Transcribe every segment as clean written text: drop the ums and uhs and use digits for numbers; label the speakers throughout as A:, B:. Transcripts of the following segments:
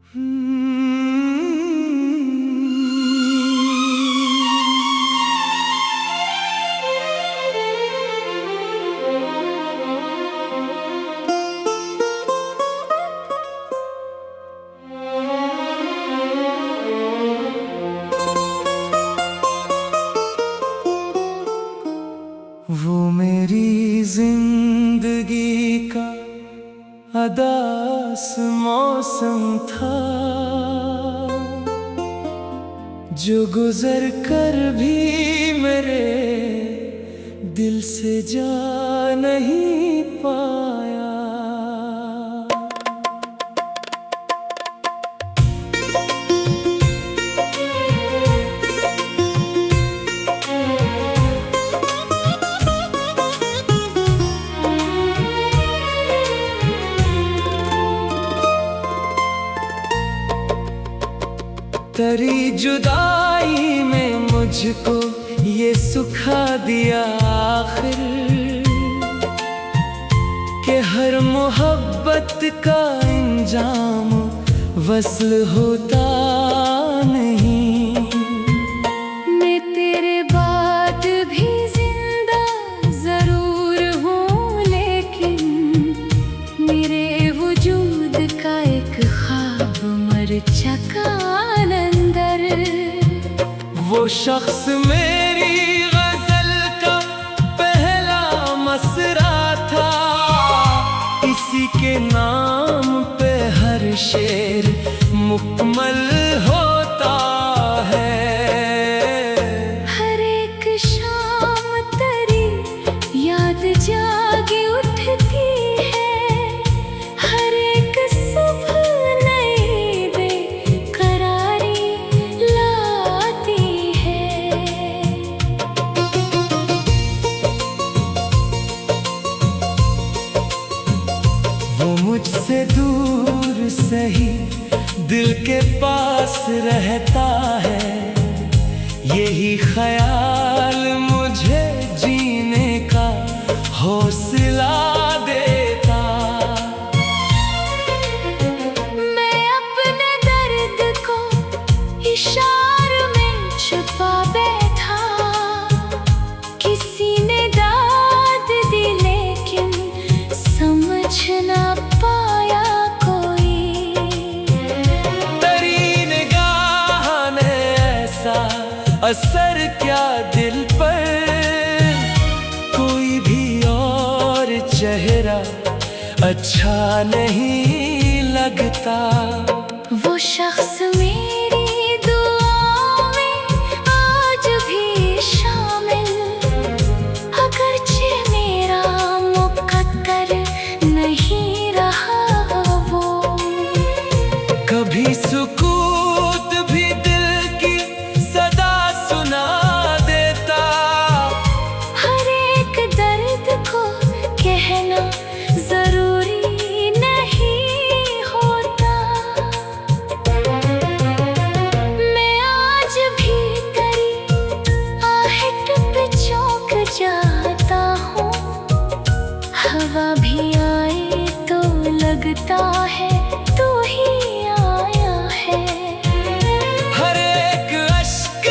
A: वो मेरी जिंदगी का अदास मौसम था, जो गुजर कर भी मेरे दिल से जा नहीं पाया। तेरी जुदाई में मुझको ये सुखा दिया आखिर, कि हर मोहब्बत का इंजाम वस्ल होता नहीं।
B: मैं तेरे बाद भी जिंदा जरूर हूँ, लेकिन मेरे वजूद का एक ख्वाब मर चुका अंदर।
A: वो शख्स मेरी गजल का पहला मसरा था, इसी के नाम पे हर शेर मुकम्मल होता है।
B: हर एक शाम तेरी याद जागी उठती है, हर एक सुबह नई बेकरारी लाती है।
A: वो मुझसे दूर सही दिल के पास रहता है, यही ख्याल मुझे जीने का हौसला देता।
B: मैं अपने दर्द को इशारों में छुपा बैठा, किसी ने दाद दी लेकिन समझ ना पाया कोई।
A: तेरी निगाह ने ऐसा असर क्या दिल पर, कोई भी और चेहरा अच्छा नहीं लगता।
B: वो शख्स मेरी दुआओं में आज भी शामिल, अगरचे मेरा मुकद्दर नहीं रहा वो।
A: कभी सुकूत भी दिल की सदा सुना देता,
B: हर एक दर्द को कहना जरूरी नहीं होता। मैं आज भी तेरी आहट पे चौंक जाता हूँ, हवा भी आए तो लगता है तू ही आया है।
A: हर एक अश्क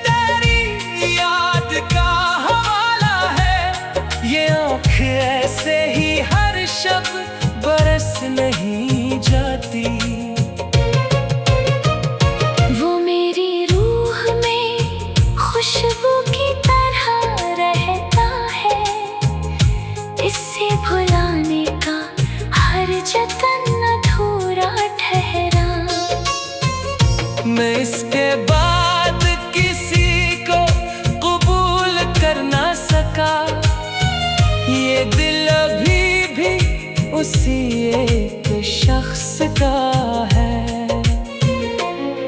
A: तेरी याद का हवाला है, ये आँख ऐसे ही हर शब बरस नहीं जाती।
B: वो मेरी रूह में खुशबू की तरह रहता है, इससे भुलाने का हर जतन अधूरा ठहरा।
A: मैं इसके बाद किसी को कबूल कर ना सका, ये दिल अभी भी उसी एक शख्स का है।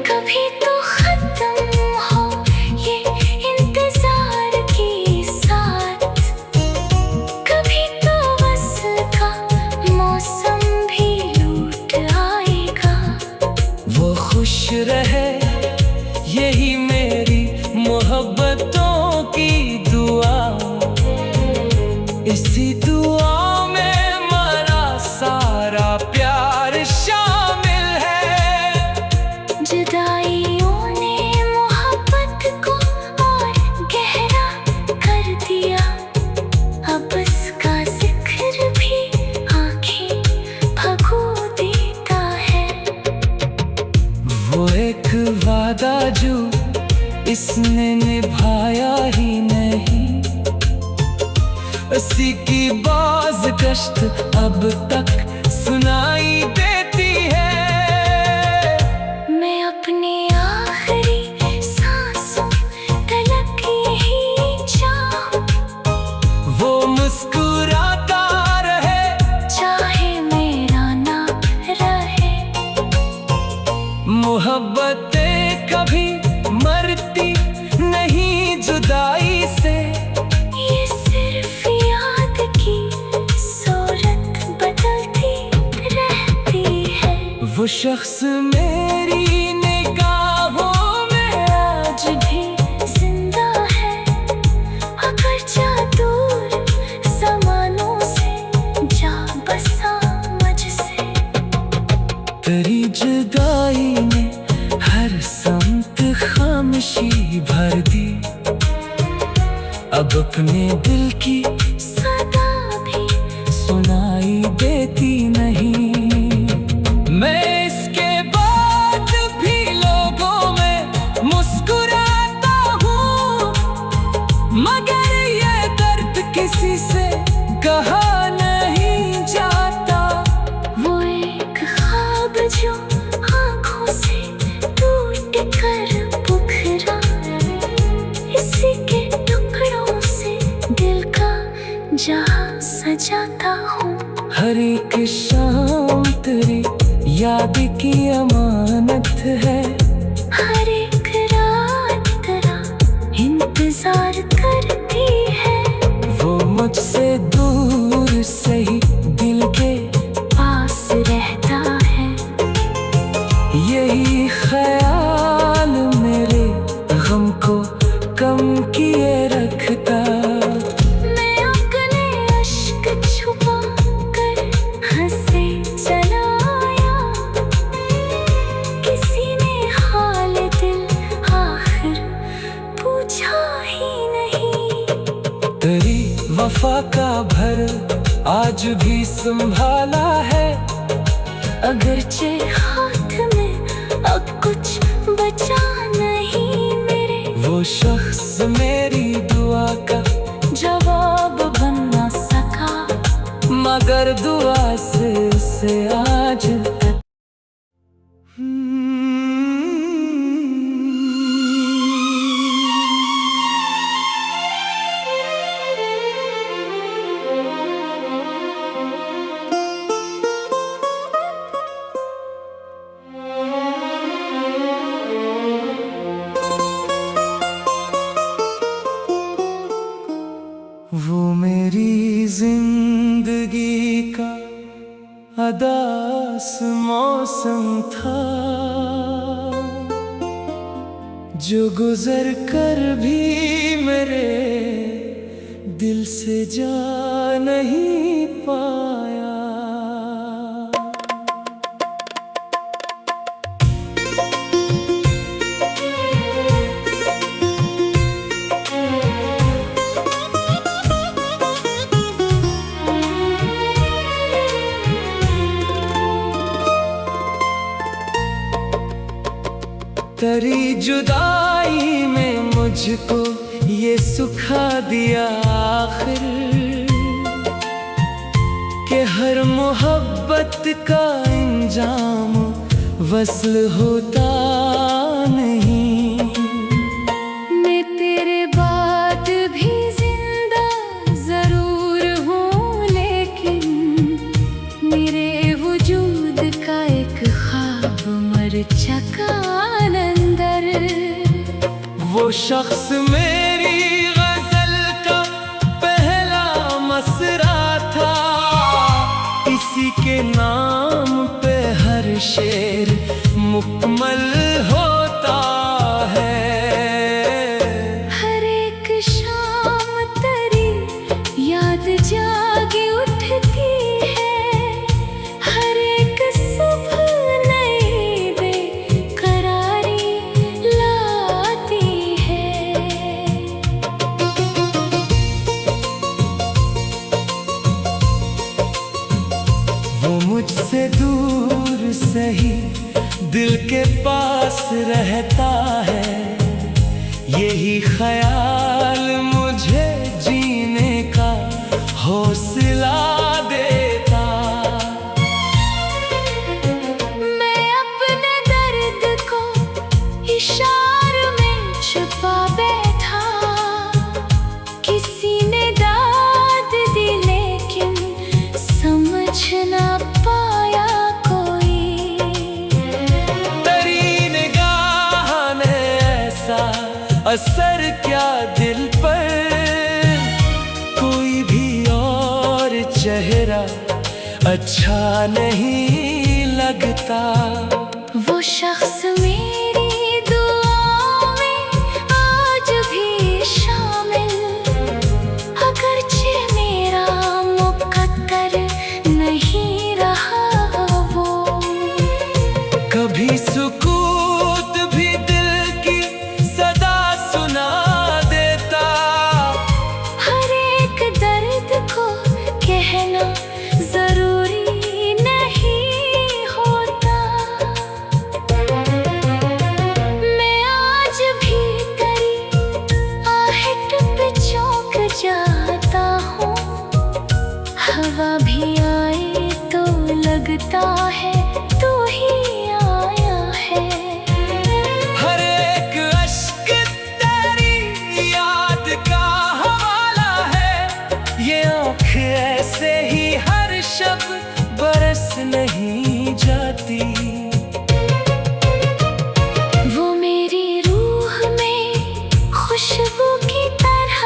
B: कभी तो खत्म हो ये इंतजार की साथ, कभी तो वस्ल का मौसम भी लूट आएगा।
A: वो खुश रहे यही मेरी मोहब्बतों की दुआ, इसी दुआ में मेरा सारा प्यार शामिल है। इसने निभाया ही नहीं। उसी की बाज गश्त अब तक सुनाई देती है।
B: मैं अपनी आखिरी सांसों तलक यही चाहूं,
A: वो मुस्कुराता रहे
B: चाहे मेरा ना रहे।
A: मोहब्बतें कभी मरती नहीं जुदाई से,
B: ये सिर्फ याद की सूरत बदलती रहती है।
A: वो शख्स मेरी निगाहों में
B: आज भी जिंदा है, अगरचे दूर ज़मानों से जा बसा मुझसे।
A: तेरी जुदाई ने हर समत खामोशी भर दी, अब अपने दिल की
B: सदा भी
A: सुनाई देती नहीं। मैं इसके बाद भी लोगों में मुस्कुराता हूँ, मगर ये दर्द किसी से कहा नहीं जाता।
B: वो एक ख्वाब जो आँखों से टूट कर बिखरा, इसी के टुकड़ों से दिल का जहां सजाता हूँ।
A: हर एक शाम तेरी याद की अमानत है,
B: हर एक रात तेरा इंतजार करती है।
A: वो मुझसे दूर सही दिल के
B: पास रहता है,
A: यही ख्याल मेरे गम को कम किए रखता।
B: मैं अपने अश्क छुपा कर हंसे चला आया, किसी ने हाल दिल आखिर पूछा ही नहीं।
A: तेरी वफा का भर आज भी संभाला है,
B: अगरचे हाथ में अब कुछ बचा नहीं मेरे।
A: वो शख्स मेरी दुआ का
B: जवाब बन न सका,
A: मगर दुआ से उसे आज तक वो मेरी जिंदगी का अदास मौसम था, जो गुजर कर भी मेरे दिल से जा नहीं पाया। तेरी जुदाई में मुझको ये सुखा दिया आखिर, कि हर मोहब्बत का इंजाम वस्ल होता नहीं।
B: मैं तेरे बाद भी जिंदा जरूर हूँ, लेकिन मेरे वजूद का एक ख्वाब मर चका अंदर।
A: वो शख्स मेरी गजल का पहला मसरा था, इसी के नाम पे हर शेर मुकम्मल होता है।
B: हर एक शाम तेरी याद जागी उठती है, हर एक सुबह नई बेकरारी लाती है।
A: वो मुझसे दूर सही दिल के पास रहता है, यही ख्याल मुझे जीने का हौसला देता।
B: मैं अपने दर्द को इशारों में छुपा बैठा, किसी ने दाद दी लेकिन समझ ना पाया कोई।
A: तेरी निगाह ने ऐसा असर क्या दिल पर, कोई भी और चेहरा अच्छा नहीं लगता।
B: वो शख्स मेरी दुआओं में आज भी शामिल, अगरचे मेरा मुकद्दर नहीं रहा वो।
A: कभी सुकूत भी दिल की सदा सुना देता।
B: हर एक दर्द को कहना जरूरी नहीं होता। मैं आज भी तेरी आहट पे चौंक जाता हूँ, हवा भी आए तो लगता है तू ही आया है।
A: हर एक अश्क तेरी याद का हवाला है, ये आँख ऐसे ही हर शब बरस नहीं जाती।
B: वो मेरी रूह में खुशबू की तरह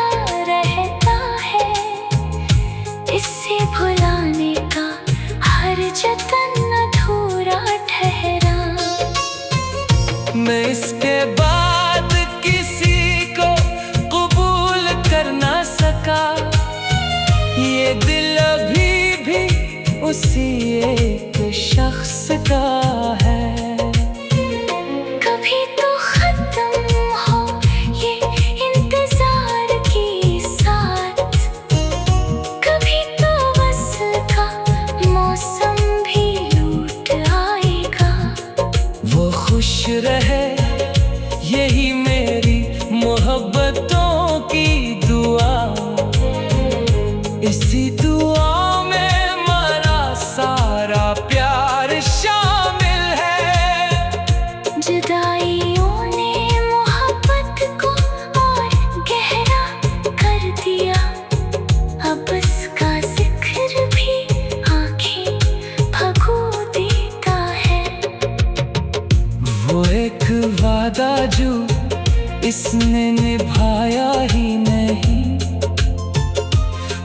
B: रहता है, इसे भुलाने का हर जतन अधूरा ठहरा।
A: मैं इसके बाद किसी को कबूल कर ना सका, ये दिल अभी भी उसी एक शख्स का है।
B: कभी तो खत्म हो ये इंतजार की साथ, कभी तो वस्ल का मौसम भी लूट आएगा।
A: वो खुश रहे यही मेरी मोहब्बतों की दुआ, इसी दुआ में मेरा सारा प्यार शामिल है।
B: जुदाइयों ने मोहब्बत को और गहरा कर दिया, अब इसका जिक्र भी आंखें भगो देता है।
A: वो एक वादा जो इसने निभाया ही नहीं,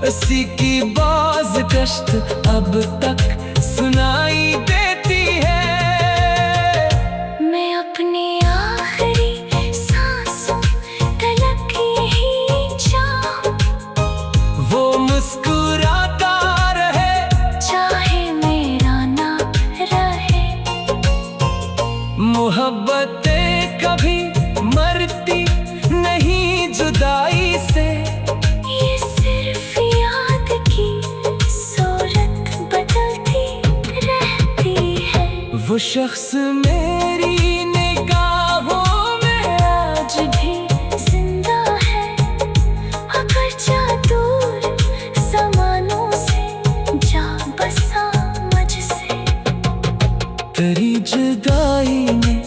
A: उसी की बाज गश्त अब तक सुनाई देती है।
B: मैं अपने आखिरी सांसों तलक यही चाहूं,
A: वो मुस्कुराता रहे
B: चाहे मेरा ना रहे।
A: मोहब्बतें कभी मरती नहीं जुदाई से,
B: ये सिर्फ याद की सूरत बदलती रहती है।
A: वो शख्स मेरी निगाहों में
B: आज भी जिंदा है, अगर जा दूर ज़मानों से जा बसा मुझसे।
A: तेरी जुदाई ने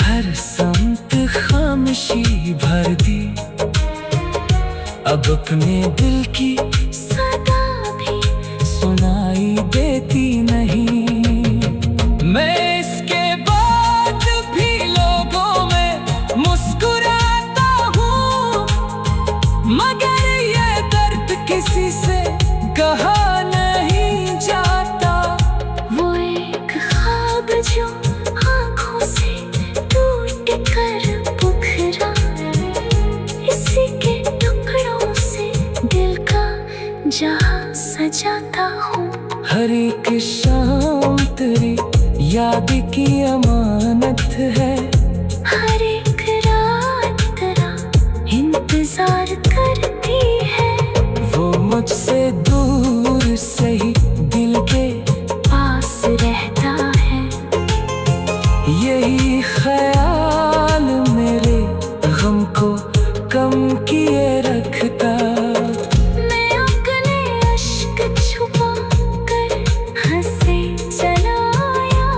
A: हर समत खामोशी भर दी, अब अपने दिल की
B: सदा भी
A: सुनाई देती नहीं। मैं इसके बाद भी लोगों में मुस्कुराता हूँ, मगर ये दर्द किसी से कहा नहीं जाता।
B: वो एक ख्वाब जो आँखों से टूट कर बिखरा, इसी के टुकड़ों से दिल का जहां सजाता हूँ।
A: हर एक शाम तेरी याद की अमानत है,
B: हर एक रात तेरा इंतजार करती है।
A: वो मुझसे दूर सही दिल के
B: पास रहता है,
A: यही ख्याल मेरे गम को कम किए रखता।
B: मैं अपने अश्क छुपा कर हंसे चला आया,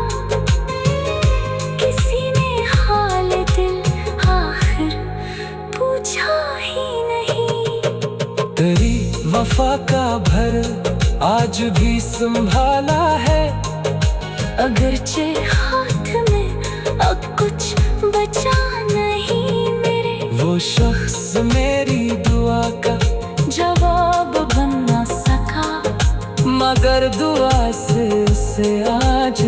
B: किसी ने हाल दिल आखिर पूछा ही नहीं।
A: तेरी वफा का भर आज भी संभाला है,
B: अगरचे हाथ में अब कुछ बचा नहीं मेरे।
A: वो शख्स मेरी दुआ का
B: जवाब बन न सका,
A: मगर दुआ से आज